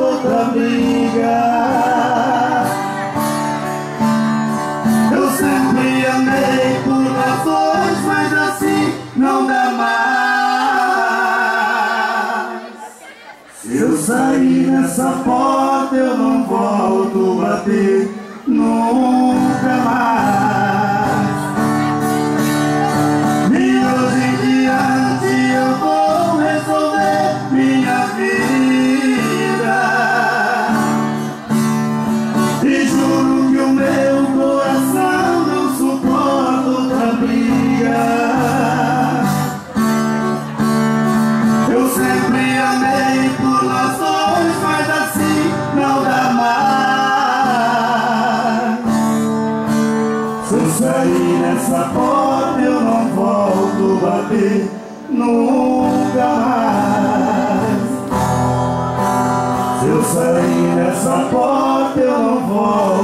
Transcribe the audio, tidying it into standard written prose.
outra briga. Eu sempre amei por nós dois, mas assim não dá mais. Se eu sair nessa porta eu não volto a bater nunca mais. E hoje em diante eu vou resolver minha vida. E juro que o meu coração não suporta outra briga. Eu sempre amei por nós dois, mas assim não dá mais. Se eu sair nessa porta eu não volto a bater nunca mais. Se eu sair nessa porta eu não volto